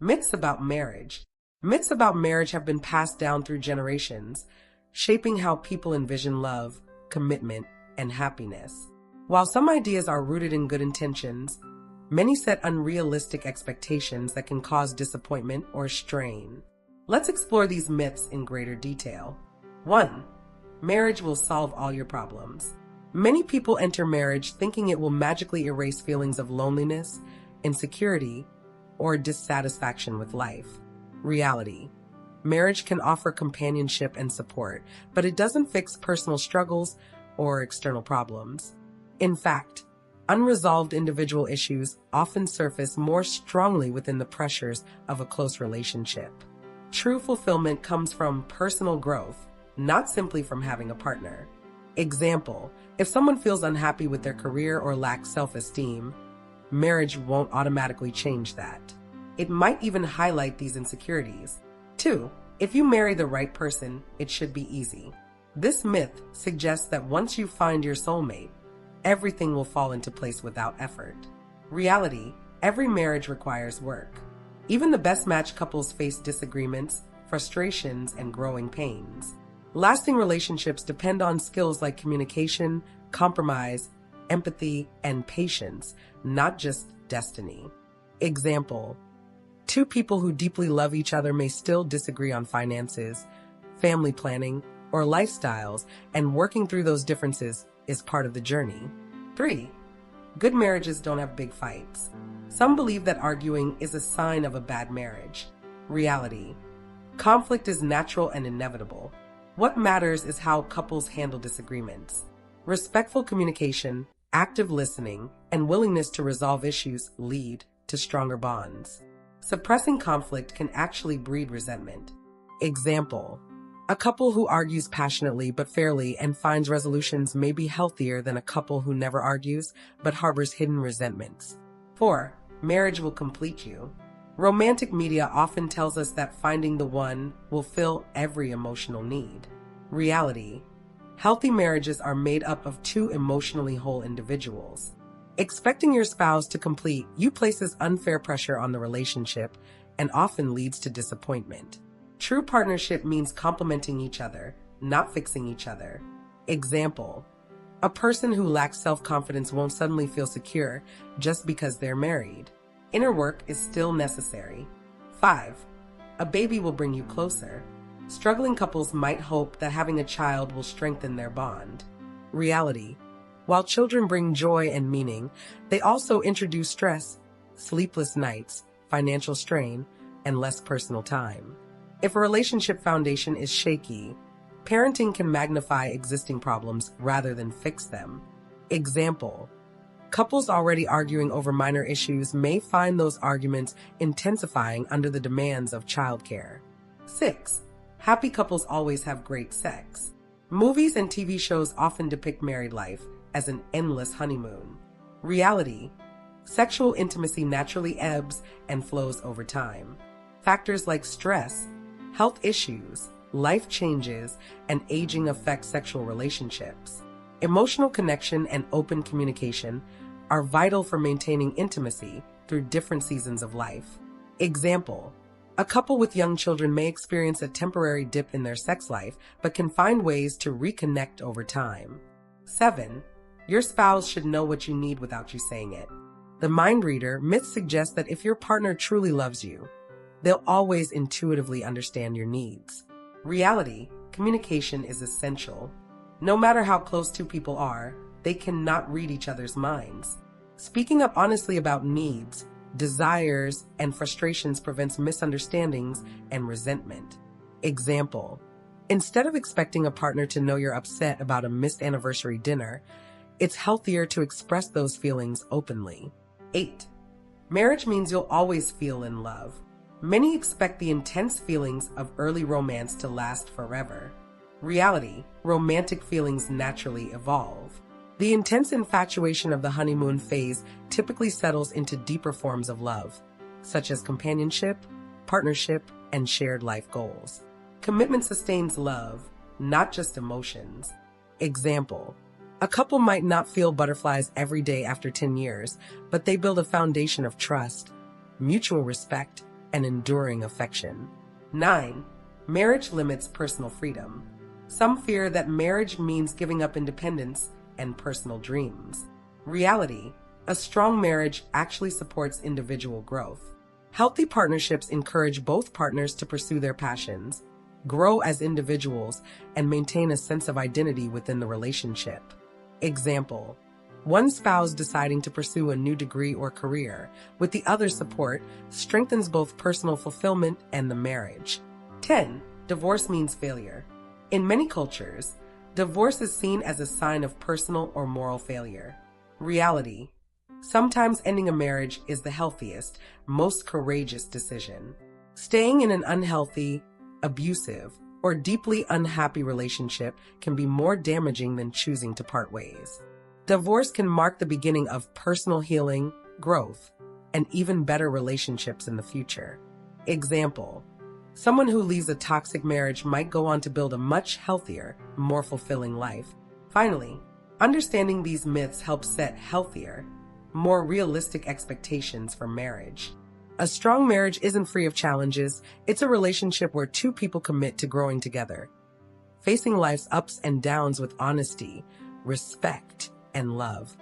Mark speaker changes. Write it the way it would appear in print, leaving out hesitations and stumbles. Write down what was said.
Speaker 1: Myths about marriage. Myths about marriage have been passed down through generations, shaping how people envision love, commitment, and happiness. While some ideas are rooted in good intentions, many set unrealistic expectations that can cause disappointment or strain. Let's explore these myths in greater detail. 1. Marriage will solve all your problems. Many people enter marriage thinking it will magically erase feelings of loneliness, insecurity, or dissatisfaction with life. Reality. Marriage can offer companionship and support, but it doesn't fix personal struggles or external problems. In fact, unresolved individual issues often surface more strongly within the pressures of a close relationship. True fulfillment comes from personal growth, not simply from having a partner. Example, if someone feels unhappy with their career or lacks self-esteem, marriage won't automatically change that. It might even highlight these insecurities. 2. If you marry the right person, it should be easy. This myth suggests that once you find your soulmate, everything will fall into place without effort. Reality, every marriage requires work. Even the best matched couples face disagreements, frustrations, and growing pains. Lasting relationships depend on skills like communication, compromise, empathy, and patience, not just destiny. Example, two people who deeply love each other may still disagree on finances, family planning, or lifestyles, and working through those differences is part of the journey. 3. Good marriages don't have big fights. Some believe that arguing is a sign of a bad marriage. Reality, conflict is natural and inevitable. What matters is how couples handle disagreements. Respectful communication, active listening, and willingness to resolve issues lead to stronger bonds. Suppressing conflict can actually breed resentment. Example, a couple who argues passionately but fairly and finds resolutions may be healthier than a couple who never argues but harbors hidden resentments. 4. Marriage will complete you. Romantic media often tells us that finding the one will fill every emotional need. Reality, healthy marriages are made up of two emotionally whole individuals. Expecting your spouse to complete you places unfair pressure on the relationship and often leads to disappointment. True partnership means complementing each other, not fixing each other. Example, a person who lacks self-confidence won't suddenly feel secure just because they're married. Inner work is still necessary. 5. A baby will bring you closer. Struggling couples might hope that having a child will strengthen their bond. Reality, while children bring joy and meaning, they also introduce stress, sleepless nights, financial strain, and less personal time. If a relationship foundation is shaky, parenting can magnify existing problems rather than fix them. Example, couples already arguing over minor issues may find those arguments intensifying under the demands of childcare. 6. Happy couples always have great sex. Movies and TV shows often depict married life as an endless honeymoon. Reality, sexual intimacy naturally ebbs and flows over time. Factors like stress, health issues, life changes, and aging affect sexual relationships. Emotional connection and open communication are vital for maintaining intimacy through different seasons of life. Example, a couple with young children may experience a temporary dip in their sex life, but can find ways to reconnect over time. 7. Your spouse should know what you need without you saying it. The mind reader myth suggests that if your partner truly loves you, they'll always intuitively understand your needs. Reality, communication is essential. No matter how close two people are, they cannot read each other's minds. Speaking up honestly about needs, desires, and frustrations prevents misunderstandings and resentment. Example, instead of expecting a partner to know you're upset about a missed anniversary dinner, it's healthier to express those feelings openly. 8. Marriage means you'll always feel in love. Many expect the intense feelings of early romance to last forever. Reality, romantic feelings naturally evolve. The intense infatuation of the honeymoon phase typically settles into deeper forms of love, such as companionship, partnership, and shared life goals. Commitment sustains love, not just emotions. Example, a couple might not feel butterflies every day after 10 years, but they build a foundation of trust, mutual respect, and enduring affection. 9. Marriage limits personal freedom. Some fear that marriage means giving up independence and personal dreams. Reality: a strong marriage actually supports individual growth. Healthy partnerships encourage both partners to pursue their passions, grow as individuals, and maintain a sense of identity within the relationship. Example: one spouse deciding to pursue a new degree or career, with the other's support, strengthens both personal fulfillment and the marriage. 10. Divorce means failure. In many cultures, divorce is seen as a sign of personal or moral failure. Reality: sometimes ending a marriage is the healthiest, most courageous decision. Staying in an unhealthy, abusive, or deeply unhappy relationship can be more damaging than choosing to part ways. Divorce can mark the beginning of personal healing, growth, and even better relationships in the future. Example: someone who leaves a toxic marriage might go on to build a much healthier, more fulfilling life. Finally, understanding these myths helps set healthier, more realistic expectations for marriage. A strong marriage isn't free of challenges. It's a relationship where two people commit to growing together, facing life's ups and downs with honesty, respect, and love.